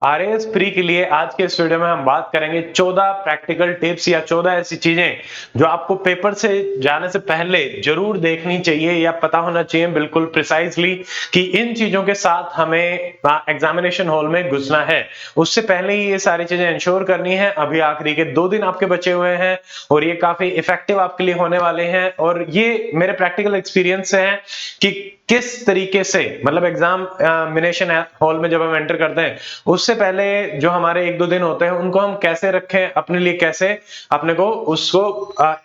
RAS pre के लिए आज के इस वीडियो में हम बात करेंगे 14 प्रैक्टिकल टिप्स या 14 ऐसी चीजें जो आपको पेपर से जाने से पहले जरूर देखनी चाहिए या पता होना चाहिए बिल्कुल प्रिसाइजली कि इन चीजों के साथ हमें एग्जामिनेशन हॉल में घुसना है। उससे पहले ही ये सारी चीजें इंश्योर करनी है। अभी आखिरी के 2 दिन आपके बचे हुए हैं और ये काफी इफेक्टिव आपके लिए होने वाले हैं और ये मेरे प्रैक्टिकल एक्सपीरियंस से है कि किस तरीके से मतलब एग्जामिनेशन हॉल में जब हम एंटर करते हैं उससे पहले जो हमारे 1-2 दिन होते हैं उनको हम कैसे रखें, अपने लिए कैसे अपने को उसको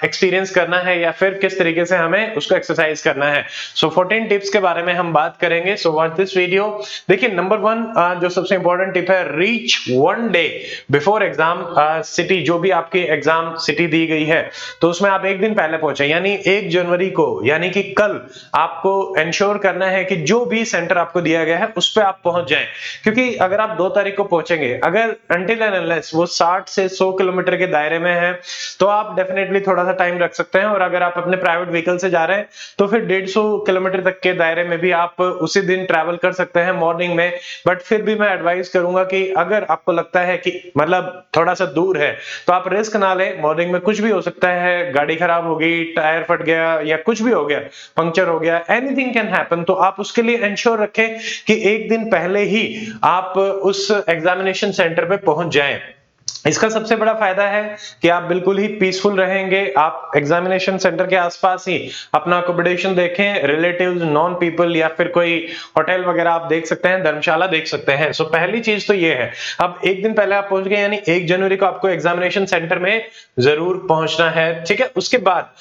एक्सपीरियंस करना है या फिर किस तरीके से हमें उसको एक्सरसाइज करना है। सो 14 टिप्स के बारे में हम बात करेंगे। So watch this video. देखिए नंबर 1 जो सबसे इंपॉर्टेंट टिप है, reach 1 day before exam city. जो भी आपकी एग्जाम सिटी दी गई है तो उसमें आप 1 दिन पहले पहुंचे, यानी 1 जनवरी को, यानी कि कल आपको इंश्योर करना है कि जो भी सेंटर आपको दिया गया है उस पे आप पहुंच जाएं। क्योंकि अगर आप 2 तारीख को पहुंचेंगे, अगर अनटिल एंड अनलेस वो 60 से 100 किलोमीटर के दायरे में है तो आप डेफिनेटली थोड़ा सा टाइम रख सकते हैं। और अगर आप अपने प्राइवेट व्हीकल से जा रहे हैं तो फिर 150 किलोमीटर तक के दायरे में भी आप उसी दिन ट्रैवल कर सकते हैं मॉर्निंग में। बट फिर भी मैं एडवाइस करूंगा कि अगर आपको लगता है कि मतलब थोड़ा सा दूर है तो आप रिस्क ना लें। मॉर्निंग में कुछ भी हो सकता है, गाड़ी खराब हो गई, टायर फट गया या कुछ भी हो गया, पंक्चर हो गया, एनीथिंग कैन हैपन। तो आप उसके लिए इंश्योर रखें कि 1 दिन पहले ही आप उस एग्जामिनेशन सेंटर पे पहुंच जाएं। इसका सबसे बड़ा फायदा है कि आप बिल्कुल ही पीसफुल रहेंगे। आप एग्जामिनेशन सेंटर के आसपास ही अपना अकोमोडेशन देखें, रिलेटिव्स, नॉन पीपल या फिर कोई होटल वगैरह आप देख सकते हैं, धर्मशाला देख सकते हैं। सो पहली चीज तो ये है। अब 1 दिन पहले आप पहुंच गए, यानी 1 जनवरी को आपको एग्जामिनेशन सेंटर में जरूर पहुंचना है, ठीक है। उसके बाद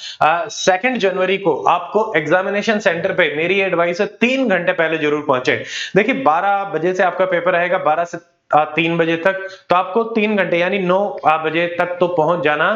2 जनवरी को आपको एग्जामिनेशन सेंटर पे मेरी एडवाइस है 3 घंटे पहले जरूर पहुंचे। देखिए 12 बजे से आपका पेपर रहेगा, 12 से 3 बजे तक, तो आपको 3 घंटे यानी 9 बजे तक तो पहुंच जाना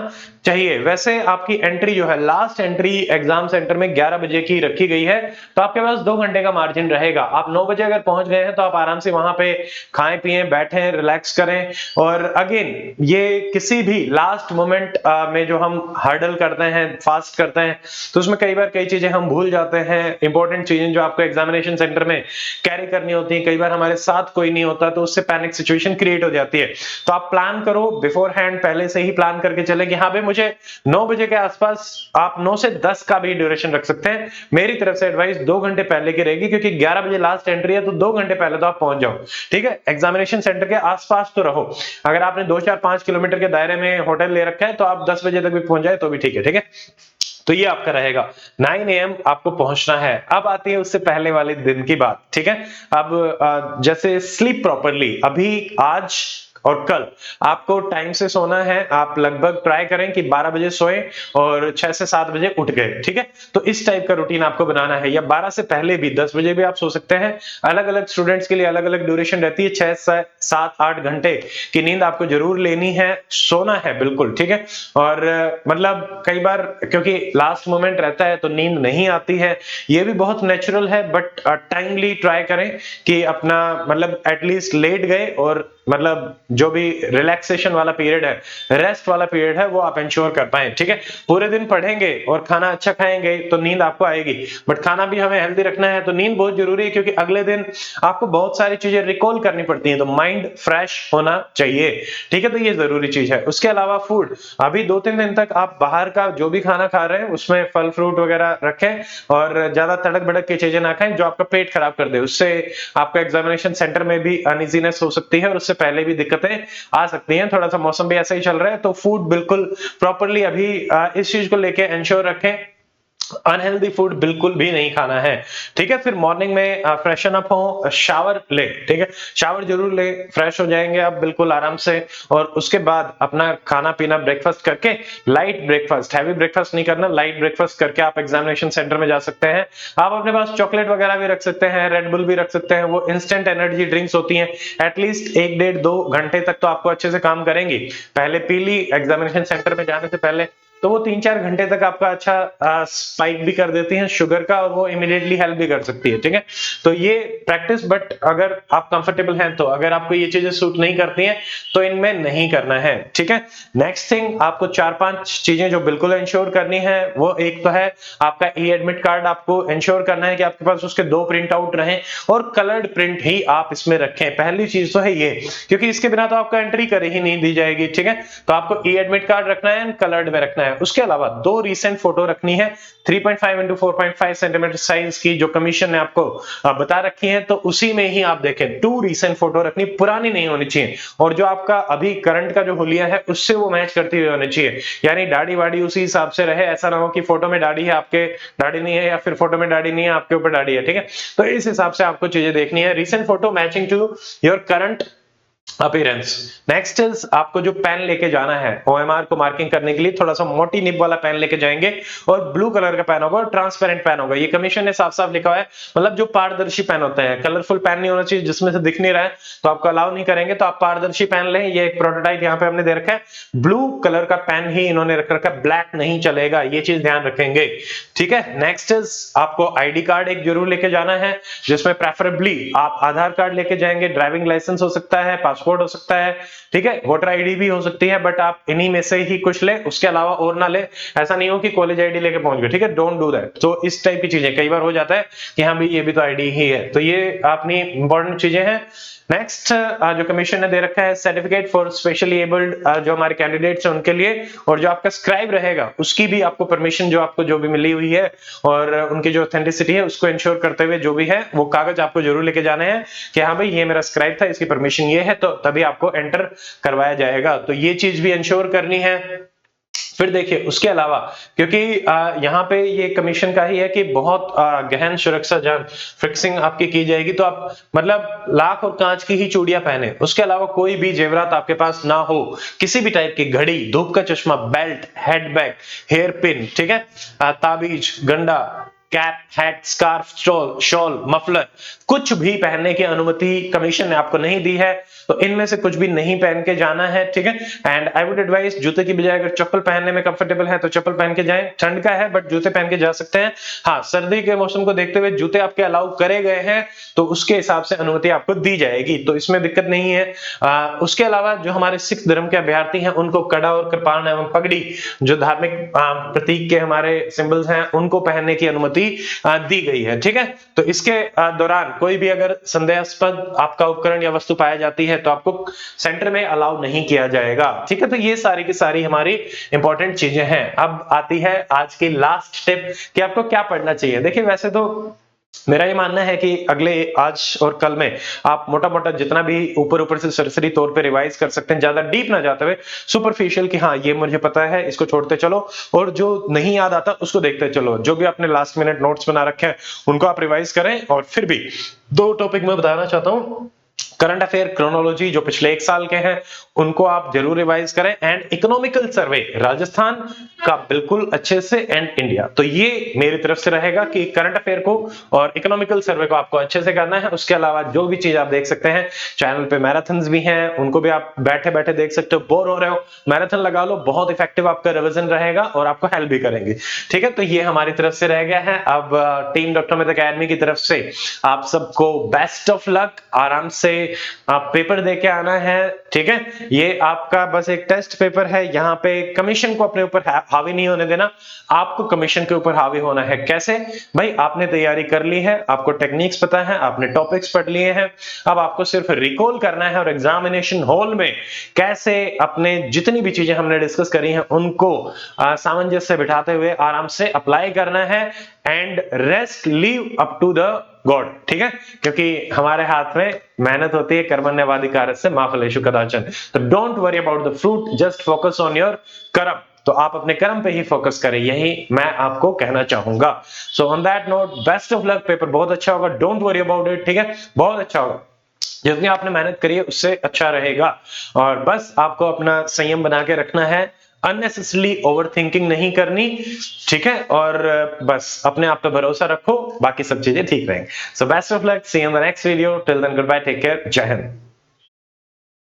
चाहिए। वैसे आपकी एंट्री जो है, लास्ट एंट्री एग्जाम सेंटर में 11 बजे की रखी गई है, तो आपके पास 2 घंटे का मार्जिन रहेगा। आप 9 बजे अगर पहुंच गए हैं तो आप आराम से वहां पे खाएं पिएं, बैठें, रिलैक्स करें। और अगेन ये किसी भी लास्ट मोमेंट में जो हम हर्डल करते हैं, फास्ट करते हैं, तो उसमें कई बार कई चीजें हम भूल जाते हैं। इंपॉर्टेंट चीजें जो आपको एग्जामिनेशन सेंटर में कैरी करनी होती है, कई बार हमारे साथ कोई नहीं होता तो उससे पैनिक सिचुएशन क्रिएट हो जाती है। तो आप प्लान करो बिफोर हैंड, पहले से ही प्लान करके चले कि हाँ भाई मुझे 9 बजे के आसपास, आप 9 से 10 का भी ड्यूरेशन रख सकते हैं। मेरी तरफ से एडवाइस 2 घंटे पहले की रहेगी, क्योंकि 11 बजे लास्ट एंट्री है, तो 2 घंटे पहले तो आप पहुंच जाओ, ठीक है। एग्जामिनेशन सेंटर के आसपास तो रहो। अगर आपने 2-4-5 किलोमीटर के दायरे में होटल ले रखा है तो आप 10 बजे तक भी पहुंच जाए तो भी ठीक है, ठीक है। तो ये आपका रहेगा 9 AM आपको पहुंचना है। अब आती है उससे पहले वाले दिन की बात, ठीक है। अब जैसे स्लीप प्रॉपरली, अभी आज और कल आपको टाइम से सोना है। आप लगभग ट्राई करें कि 12 बजे सोए और 6 से 7 बजे उठ गए, ठीक है। तो इस टाइप का रूटीन आपको बनाना है, या 12 से पहले भी 10 बजे भी आप सो सकते हैं। अलग अलग स्टूडेंट्स के लिए अलग अलग ड्यूरेशन रहती है। 6 से 7-8 घंटे की नींद आपको जरूर लेनी है, सोना है बिल्कुल, ठीक है। और मतलब कई बार क्योंकि लास्ट मोमेंट रहता है तो नींद नहीं आती है, ये भी बहुत नेचुरल है। बट टाइमली ट्राई करें कि अपना मतलब एटलीस्ट लेट गए और मतलब जो भी रिलैक्सेशन वाला पीरियड है, रेस्ट वाला पीरियड है, वो आप इंश्योर कर पाए, ठीक है। पूरे दिन पढ़ेंगे और खाना अच्छा खाएंगे तो नींद आपको आएगी, बट खाना भी हमें हेल्दी रखना है, तो नींद बहुत जरूरी है, क्योंकि अगले दिन आपको बहुत सारी चीजें रिकॉल करनी पड़ती हैं, तो माइंड फ्रेश होना चाहिए, ठीक है। तो ये जरूरी चीज है। उसके अलावा फूड, अभी 2-3 दिन तक आप बाहर का जो भी खाना खा रहे हैं उसमें फल फ्रूट वगैरह रखें और ज्यादा तड़क भड़क की चीजें ना खाएं जो आपका पेट खराब कर दे। उससे आपका एग्जामिनेशन सेंटर में भी अनइजीनेस हो सकती है और उससे पहले भी दिक्कतें आ सकती हैं। थोड़ा सा मौसम भी ऐसा ही चल रहा है, तो फूड बिल्कुल प्रॉपरली अभी इस चीज को लेके इंश्योर रखें, अनहेल्दी फूड बिल्कुल भी नहीं खाना है, ठीक है। फिर मॉर्निंग में फ्रेशन अप हो, शावर ले, ठीक है। शावर जरूर ले, फ्रेश हो जाएंगे आप बिल्कुल आराम से। और उसके बाद अपना खाना पीना ब्रेकफास्ट करके, लाइट ब्रेकफास्ट, हैवी ब्रेकफास्ट नहीं करना, लाइट ब्रेकफास्ट करके आप एग्जामिनेशन सेंटर में जा सकते हैं। आप अपने पास चॉकलेट वगैरह भी रख सकते हैं, रेड बुल भी रख सकते हैं, वो इंस्टेंट एनर्जी ड्रिंक्स होती हैं, एटलीस्ट 1-1.5-2 घंटे तक तो आपको अच्छे से काम करेंगी। पहले पी ली एग्जामिनेशन सेंटर में जाने से पहले, तो वो 3-4 घंटे तक आपका अच्छा स्पाइक भी कर देती हैं शुगर का, और वो इमीडिएटली हेल्प भी कर सकती है, ठीक है। तो ये प्रैक्टिस, बट अगर आप कंफर्टेबल हैं तो, अगर आपको ये चीजें सूट नहीं करती हैं तो इनमें नहीं करना है, ठीक है। नेक्स्ट थिंग, आपको 4-5 चीजें जो बिल्कुल इंश्योर करनी है, वो एक तो है आपका ई एडमिट कार्ड। आपको इंश्योर करना है कि आपके पास उसके 2 प्रिंट आउट रहें और कलर्ड प्रिंट ही आप इसमें रखें। पहली चीज तो है ये, क्योंकि इसके बिना तो आपको एंट्री कर ही नहीं दी जाएगी, ठीक है। तो आपको ई एडमिट कार्ड रखना है एंड कलर्ड में रखना है। उसके अलावा 2 रीसेंट फोटो रखनी है 3.5 इंटू 4.5 सेंटीमीटर साइज की, जो कमीशन ने आपको बता रखी है। तो उसी में ही आप देखें 2 रीसेंट फोटो रखनी, पुरानी नहीं होनी चाहिए, और जो आपका अभी करंट का जो हुलिया है उससे वो मैच करती हुई होनी चाहिए। यानी दाढ़ी वाड़ी उसी हिसाब से रहे, ऐसा ना हो कि फोटो में दाढ़ी है आपके दाढ़ी नहीं है, या फिर फोटो में दाढ़ी नहीं है आपके ऊपर दाढ़ी है, ठीक है। तो इस हिसाब से आपको चीजें देखनी है। Recent photo matching to your current appearance. Next is, आपको जो पेन लेके जाना है ओएमआर को मार्किंग करने के लिए, थोड़ा सा मोटी निब वाला पेन लेके जाएंगे, और ब्लू कलर का पेन होगा और ट्रांसपेरेंट पेन होगा। ये कमीशन ने साफ साफ लिखा हुआ है, मतलब जो पारदर्शी पेन होते हैं। कलरफुल पेन नहीं होना चाहिए जिसमें से दिख नहीं रहा है, तो आपको अलाउ नहीं करेंगे। तो आप पारदर्शी पेन लें, ये एक प्रोटोटाइप यहाँ पे हमने दे रखा है। ब्लू कलर का पेन ही इन्होंने रख रखा है, ब्लैक नहीं चलेगा, ये चीज ध्यान रखेंगे, ठीक है। नेक्स्ट इज, आपको आईडी कार्ड एक जरूर लेके जाना है, जिसमें प्रेफरेबली आप आधार कार्ड लेके जाएंगे, ड्राइविंग लाइसेंस हो सकता है, पासपोर्ट हो सकता है, ठीक है, वोटर आईडी भी हो सकती है, बट आप इन्हीं में से ही कुछ ले, उसके अलावा और ना ले। ऐसा नहीं हो कि कॉलेज आईडी लेके पहुंच गए, ठीक है, डोंट डू दैट। तो इस टाइप की चीजें कई बार हो जाता है कि हाँ भाई ये भी तो आईडी ही है, तो ये अपनी इंपॉर्टेंट चीजें हैं। नेक्स्ट, जो कमीशन ने दे रखा है सर्टिफिकेट फॉर स्पेशली एबल्ड, जो हमारे कैंडिडेट्स हैं उनके लिए, और जो आपका स्क्राइब रहेगा उसकी भी आपको परमिशन जो आपको जो भी मिली हुई है, और उनकी जो ऑथेंटिसिटी है उसको इंश्योर करते हुए जो भी है वो कागज आपको जरूर लेके जाने हैं कि हाँ भाई ये मेरा स्क्राइब था, इसकी परमिशन ये है, तो तभी आपको एंटर करवाया जाएगा। तो ये चीज भी इंश्योर करनी है। फिर देखिए उसके अलावा, क्योंकि यहाँ पे ये कमीशन का ही है कि बहुत गहन सुरक्षा जांच फिक्सिंग आपकी की जाएगी, तो आप मतलब लाख और कांच की ही चूड़ियां पहने, उसके अलावा कोई भी जेवरात आपके पास ना हो, किसी भी टाइप की घड़ी, धूप का चश्मा, बेल्ट, हेडबैग, हेयर पिन, ठीक है, ताबीज, गंडा, cap, hat, scarf, shawl, muffler, कुछ भी पहनने की अनुमति कमीशन ने आपको नहीं दी है। तो इनमें से कुछ भी नहीं पहन के जाना है, ठीक है। एंड आई वुड एडवाइस, जूते की बजाय अगर चप्पल पहनने में कंफर्टेबल है तो चप्पल पहन के जाएं। ठंड का है बट जूते पहन के जा सकते हैं। हाँ, सर्दी के मौसम को देखते हुए जूते आपके अलाउ करे गए हैं, तो उसके हिसाब से अनुमति आपको दी जाएगी, तो इसमें दिक्कत नहीं है। उसके अलावा जो हमारे सिख धर्म के अभ्यर्थी हैं उनको कड़ा और कृपाण एवं पगड़ी, जो धार्मिक प्रतीक के हमारे सिंबल्स हैं, उनको पहनने की अनुमति दी गई है, ठीक है। तो इसके दौरान कोई भी अगर संदेहास्पद आपका उपकरण या वस्तु पाया जाती है तो आपको सेंटर में अलाउ नहीं किया जाएगा, ठीक है। तो ये सारी की सारी हमारी इंपॉर्टेंट चीजें हैं। अब आती है आज की लास्ट टिप कि आपको क्या पढ़ना चाहिए। देखिए वैसे तो मेरा ये मानना है कि अगले आज और कल में आप मोटा मोटा जितना भी ऊपर ऊपर से सरसरी तौर पे रिवाइज कर सकते हैं, ज्यादा डीप ना जाते हुए सुपरफिशियल कि हाँ ये मुझे पता है, इसको छोड़ते चलो, और जो नहीं याद आता उसको देखते चलो। जो भी आपने लास्ट मिनट नोट्स बना रखे हैं उनको आप रिवाइज करें। और फिर भी 2 टॉपिक मैं बताना चाहता हूं, करंट अफेयर क्रोनोलॉजी जो पिछले 1 साल के हैं उनको आप जरूर रिवाइज करें, एंड इकोनॉमिकल सर्वे राजस्थान का बिल्कुल अच्छे से, एंड इंडिया। तो ये मेरी तरफ से रहेगा कि करंट अफेयर को और इकोनॉमिकल सर्वे को आपको अच्छे से करना है। उसके अलावा जो भी चीज आप देख सकते हैं, चैनल पे मैराथन्स भी हैं, उनको भी आप बैठे बैठे देख सकते हो। बोर हो रहे हो, मैराथन लगा लो, बहुत इफेक्टिव आपका रिवीजन रहेगा और आपको हेल्प भी करेंगे, ठीक है। तो ये हमारी तरफ से रह गया है। अब टीम डॉक्टर अमित अकेडमी की तरफ से आप सबको बेस्ट ऑफ लक, आराम से आप पेपर दे के आना है, ठीक है। ये आपका बस एक टेस्ट पेपर है, यहाँ पे कमीशन को अपने ऊपर हावी नहीं होने देना, आपको कमीशन के ऊपर हावी होना है। कैसे भाई, आपने तैयारी कर ली है, आपको टेक्निक्स पता है, आपने टॉपिक्स पढ़ लिए हैं, अब आपको सिर्फ रिकॉल करना है और एग्जामिनेशन हॉल में कैसे अपने जितनी भी चीजें हमने डिस्कस करी हैं उनको सामंजस्य से बिठाते हुए आराम से अप्लाई करना है, and rest leave up to the god, ठीक है। क्योंकि हमारे हाथ में मेहनत होती है, कर्मण्यवाधिकारस्य मा फलेषु कदाचन। तो don't worry about the fruit, just focus on your कर्म। तो आप अपने कर्म पे ही फोकस करें, यही मैं आपको कहना चाहूंगा। So on that note, best of luck, paper बहुत अच्छा होगा, डोंट वरी अबाउट इट, ठीक है, बहुत अच्छा होगा। जितनी आपने मेहनत करी है उससे अच्छा रहेगा, और बस आपको अपना संयम बना के रखना है, अननेसेसरली ओवरथिंकिंग नहीं करनी, ठीक है, और बस अपने आप पे भरोसा रखो, बाकी सब चीजें ठीक रहेंगे। So best of luck, see you in the next video, till then good bye, take care, जय हिंद।